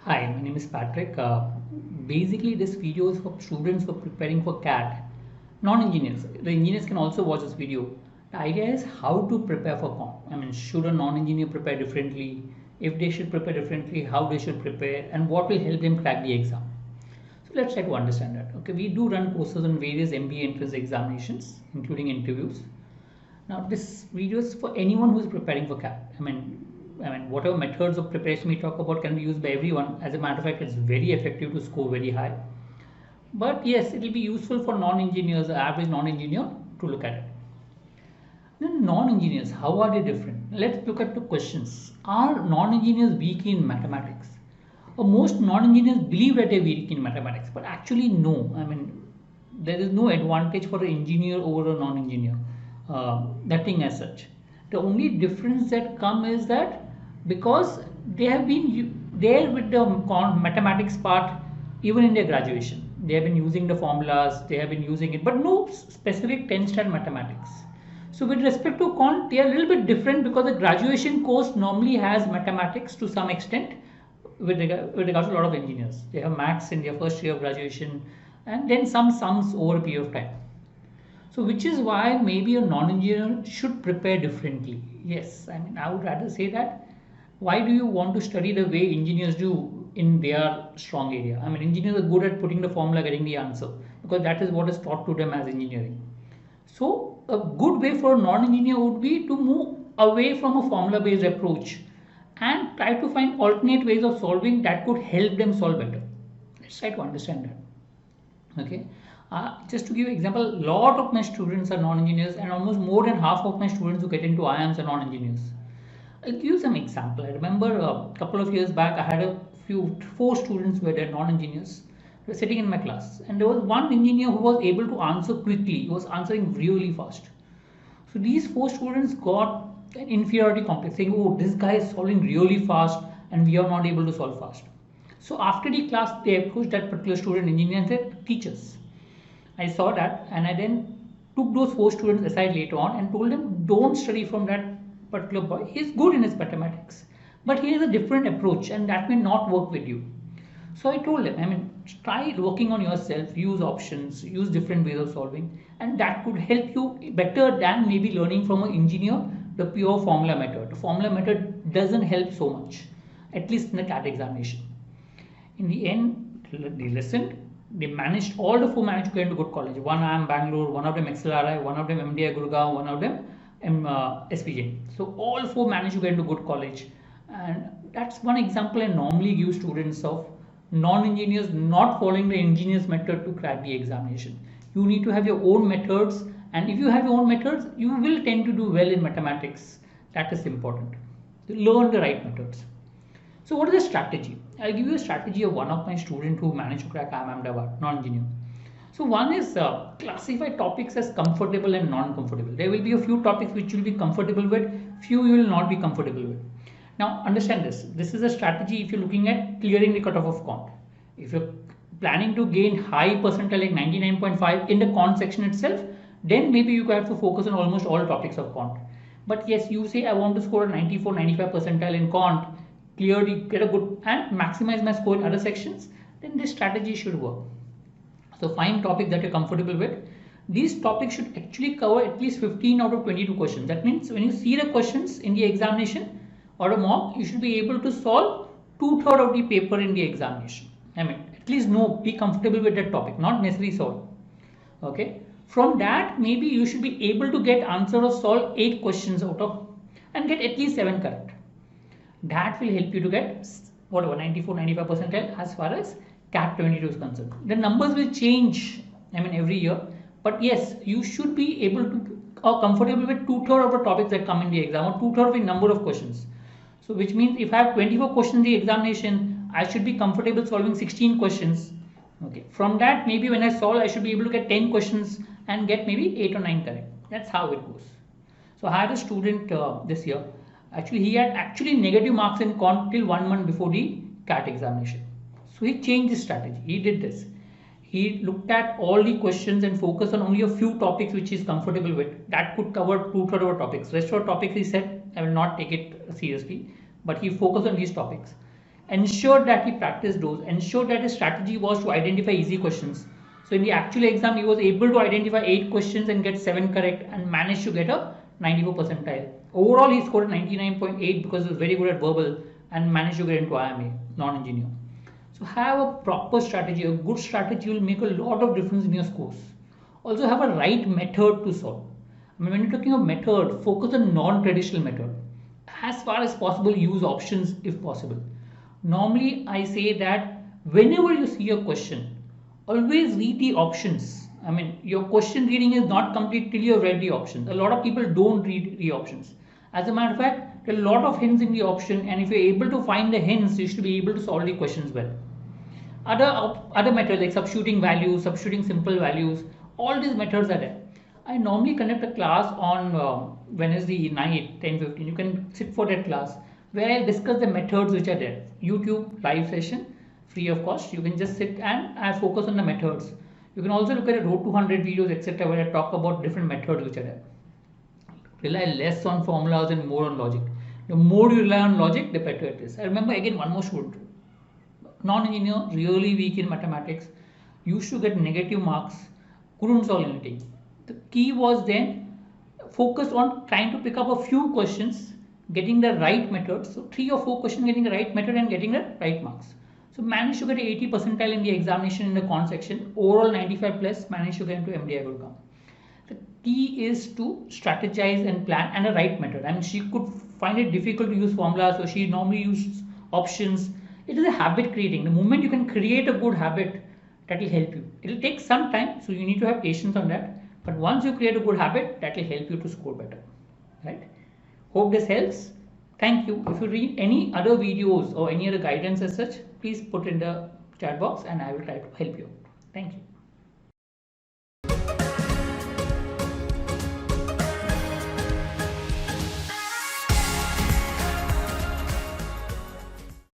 Hi, my name is Patrick. Basically, this video is for students who are preparing for CAT, non-engineers. The engineers can also watch this video. The idea is how to prepare for Quant. I mean, should a non-engineer prepare differently? If they should prepare differently, how they should prepare, and what will help them crack the exam. So let's try to understand that. Okay, we do run courses on various MBA entrance examinations, including interviews. Now, this video is for anyone who is preparing for CAT. I mean, whatever methods of preparation we talk about can be used by everyone. As a matter of fact, it's very effective to score very high. But yes, it will be useful for non-engineers, average non-engineer to look at it. Then non-engineers, how are they different? Let's look at the questions. Are non-engineers weak in mathematics? Most non-engineers believe that they're weak in mathematics, but actually no. I mean, there is no advantage for an engineer over a non-engineer. Nothing as such. The only difference that comes is that because they have been there with the mathematics part even in their graduation. They have been using the formulas, they have been using it, but no specific 10-stat mathematics. So with respect to Quant, they are a little bit different because the graduation course normally has mathematics to some extent with regards to a lot of engineers. They have maths in their first year of graduation and then some sums over a period of time. So which is why maybe a non-engineer should prepare differently. Yes, I mean, I would rather say that. Why do you want to study the way engineers do in their strong area? I mean, engineers are good at putting the formula, getting the answer, because that is what is taught to them as engineering. So a good way for a non-engineer would be to move away from a formula-based approach and try to find alternate ways of solving that could help them solve better. Let's try to understand that. Okay. Just to give you an example, a lot of my students are non-engineers and almost more than half of my students who get into IIMs are non-engineers. I'll give you some example. I remember a couple of years back, I had four students who were non-engineers. They were sitting in my class, and there was one engineer who was able to answer quickly. He was answering really fast. So these four students got an inferiority complex, saying, "Oh, this guy is solving really fast, and we are not able to solve fast." So after the class, they approached that particular student engineer and said, "Teach us." I saw that, and I then took those four students aside later on and told them, "Don't study from that particular boy. He's good in his mathematics, but he has a different approach and that may not work with you." So I told them, I mean, try working on yourself, use options, use different ways of solving, and that could help you better than maybe learning from an engineer the pure formula method. The formula method doesn't help so much, at least in the CAT examination. In the end, they listened. They managed, all the four managed to get into good college. One IIM Bangalore, one of them XLRI, one of them MDI Gurgaon, one of them SPJ. So all four managed to get into good college, and that's one example I normally give students of non-engineers not following the engineer's method to crack the examination. You need to have your own methods, and if you have your own methods, you will tend to do well in mathematics. That is important. Learn the right methods. So what is the strategy? I'll give you a strategy of one of my students who managed to crack IIM Ahmedabad, non-engineer. So one is classify topics as comfortable and non-comfortable. There will be a few topics which you will be comfortable with, few you will not be comfortable with. Now understand this. This is a strategy if you're looking at clearing the cutoff of Quant. If you're planning to gain high percentile like 99.5 in the Quant section itself, then maybe you have to focus on almost all topics of Quant. But yes, you say I want to score a 94, 95 percentile in Quant, clearly get a good and maximize my score in other sections, then this strategy should work. So find topics that you're comfortable with. These topics should actually cover at least 15 out of 22 questions. That means when you see the questions in the examination or a mock, you should be able to solve 2/3 of the paper in the examination. I mean, at least be comfortable with that topic, not necessarily solve. Okay. From that, maybe you should be able to get answer or solve 8 questions out of and get at least 7 correct. That will help you to get whatever 94, 95 percentile as far as CAT22 is concerned. The numbers will change, I mean, every year, but yes, you should be able to or comfortable with 2/3 of the topics that come in the exam or 2/3 of the number of questions. So which means if I have 24 questions in the examination, I should be comfortable solving 16 questions. Okay. From that, maybe when I solve, I should be able to get 10 questions and get maybe 8 or 9 correct. That's how it goes. So I had a student this year. Actually, he had negative marks in Quant till 1 month before the CAT examination. So he changed his strategy. He did this. He looked at all the questions and focused on only a few topics which he is comfortable with. That could cover 2/3 of our topics. Rest of our topics, he said, I will not take it seriously. But he focused on these topics. ensured that he practiced those, ensured that his strategy was to identify easy questions. So in the actual exam, he was able to identify 8 questions and get 7 correct and managed to get a 94 percentile. Overall, he scored 99.8 because he was very good at verbal and managed to get into IMA, non-engineer. So have a proper strategy. A good strategy will make a lot of difference in your scores. Also have a right method to solve. I mean, when you're talking of method, focus on non-traditional method. As far as possible, use options if possible. Normally, I say that whenever you see a question, always read the options. I mean, your question reading is not complete till you have read the options. A lot of people don't read the options. As a matter of fact, there are a lot of hints in the option, and if you're able to find the hints, you should be able to solve the questions well. Other methods like substituting values, substituting simple values, all these methods are there. I normally conduct a class on Wednesday night, 10:15. You can sit for that class where I discuss the methods which are there. YouTube live session, free of cost. You can just sit and I focus on the methods. You can also look at Road to 100 videos, etc., where I talk about different methods which are there. Rely less on formulas and more on logic. The more you rely on logic, the better it is. I remember again one more student, non-engineer, really weak in mathematics, used to get negative marks, couldn't solve anything. The key was then focus on trying to pick up a few questions, getting the right method. So 3 or 4 questions, getting the right method and getting the right marks. So managed to get 80 percentile in the examination in the quant section. Overall 95 plus, managed to get into MDI good come. The key is to strategize and plan and a right method. I mean, she could find it difficult to use formulas, so she normally uses options. It is a habit creating. The moment you can create a good habit, that will help you. It will take some time, so you need to have patience on that. But once you create a good habit, that will help you to score better. Right? Hope this helps. Thank you. If you read any other videos or any other guidance as such, please put in the chat box and I will try to help you. Thank you.